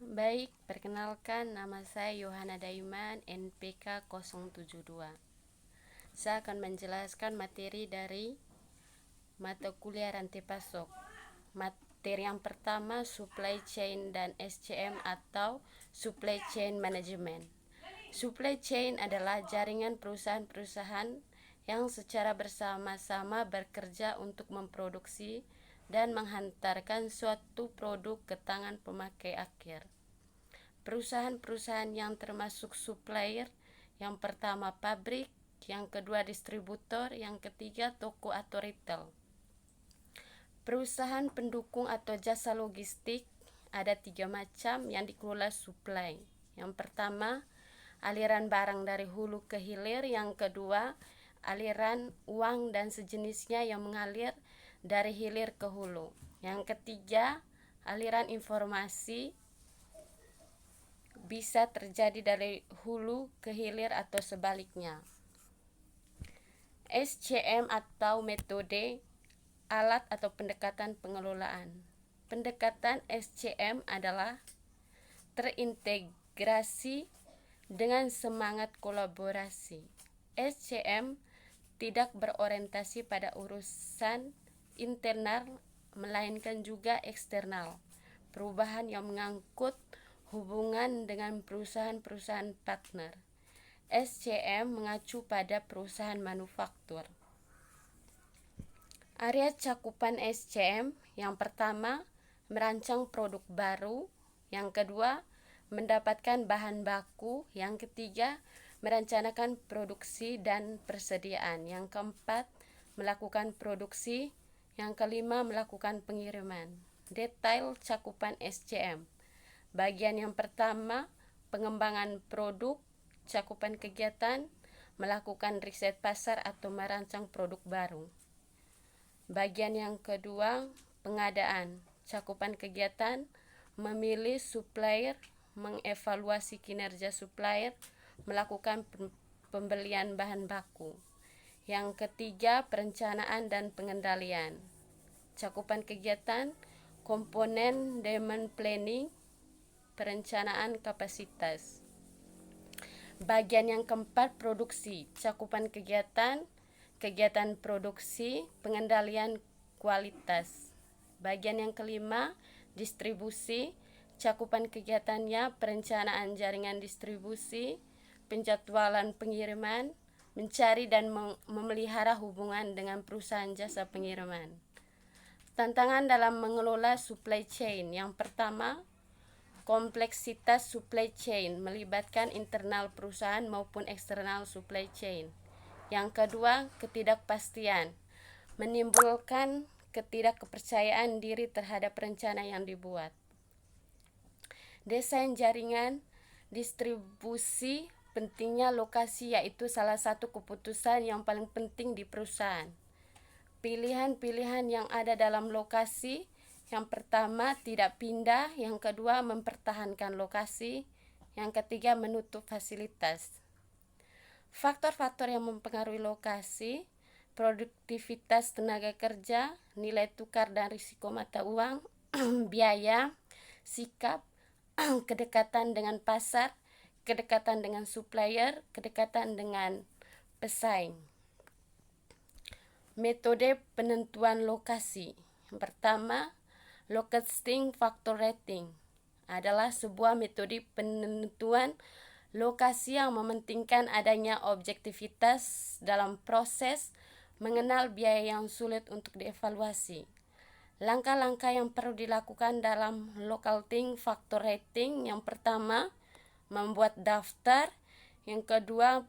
Baik, perkenalkan nama saya Yohana Daiman, NPK 072. Saya akan menjelaskan materi dari mata kuliah rantai pasok. Materi yang pertama, Supply Chain dan SCM atau Supply Chain Management. Supply chain adalah jaringan perusahaan-perusahaan yang secara bersama-sama bekerja untuk memproduksi dan menghantarkan suatu produk ke tangan pemakai akhir. Perusahaan-perusahaan yang termasuk supplier, yang pertama pabrik, yang kedua distributor, yang ketiga toko atau retail. Perusahaan pendukung atau jasa logistik ada 3 macam yang dikelola supply. Yang pertama, aliran barang dari hulu ke hilir. Yang kedua, aliran uang dan sejenisnya yang mengalir dari hilir ke hulu. Yang ketiga, aliran informasi bisa terjadi dari hulu ke hilir atau sebaliknya. SCM atau metode alat atau pendekatan pengelolaan. Pendekatan SCM adalah terintegrasi dengan semangat kolaborasi. SCM tidak berorientasi pada urusan internal melainkan juga eksternal. Perubahan yang mengangkut hubungan dengan perusahaan-perusahaan partner. SCM mengacu pada perusahaan manufaktur. Area cakupan SCM yang pertama, merancang produk baru. Yang kedua, mendapatkan bahan baku. Yang ketiga, merencanakan produksi dan persediaan. Yang keempat, melakukan produksi. Yang kelima, melakukan pengiriman. Detail cakupan SCM. Bagian yang pertama, pengembangan produk. Cakupan kegiatan, melakukan riset pasar atau merancang produk baru. Bagian yang kedua, pengadaan. Cakupan kegiatan, memilih supplier, mengevaluasi kinerja supplier, melakukan pembelian bahan baku. Yang ketiga, perencanaan dan pengendalian. Cakupan kegiatan, komponen demand planning, perencanaan kapasitas. Bagian yang keempat, produksi. Cakupan kegiatan, kegiatan produksi, pengendalian kualitas. Bagian yang kelima, distribusi. Cakupan kegiatannya, perencanaan jaringan distribusi, penjadwalan pengiriman, mencari dan memelihara hubungan dengan perusahaan jasa pengiriman. Tantangan dalam mengelola supply chain. Yang pertama, kompleksitas supply chain melibatkan internal perusahaan maupun eksternal supply chain. Yang kedua, ketidakpastian menimbulkan ketidakkepercayaan diri terhadap rencana yang dibuat. Desain jaringan distribusi, pentingnya lokasi yaitu salah satu keputusan yang paling penting di perusahaan. Pilihan-pilihan yang ada dalam lokasi. Yang pertama, tidak pindah. Yang kedua, mempertahankan lokasi. Yang ketiga, menutup fasilitas. Faktor-faktor yang mempengaruhi lokasi: produktivitas tenaga kerja, nilai tukar dan risiko mata uang, biaya, sikap, kedekatan dengan pasar, kedekatan dengan supplier, kedekatan dengan pesaing. Metode penentuan lokasi. Yang pertama, Locating Factor Rating adalah sebuah metode penentuan lokasi yang mementingkan adanya objektivitas dalam proses mengenal biaya yang sulit untuk dievaluasi. Langkah-langkah yang perlu dilakukan dalam Locating Factor Rating: yang pertama, membuat daftar. Yang kedua,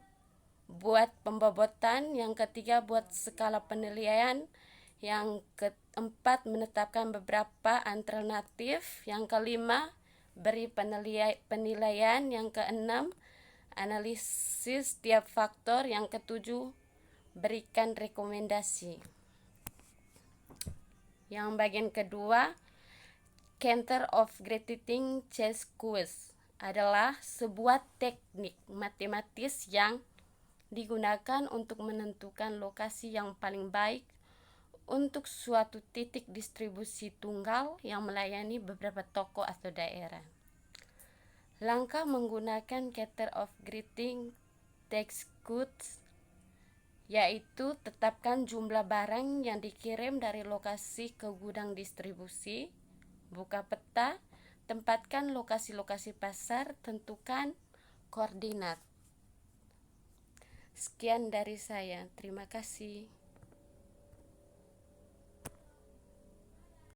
buat pembobotan. Yang ketiga, buat skala penilaian. Yang keempat, menetapkan beberapa alternatif. Yang kelima, beri penilaian. Yang keenam, analisis tiap faktor. Yang ketujuh, berikan rekomendasi. Yang bagian kedua, Center of Grading Chess Quiz adalah sebuah teknik matematis yang digunakan untuk menentukan lokasi yang paling baik untuk suatu titik distribusi tunggal yang melayani beberapa toko atau daerah. Langkah menggunakan Cater of Greeting Text Goods, yaitu tetapkan jumlah barang yang dikirim dari lokasi ke gudang distribusi, buka peta, tempatkan lokasi-lokasi pasar, tentukan koordinat. Sekian dari saya, terima kasih.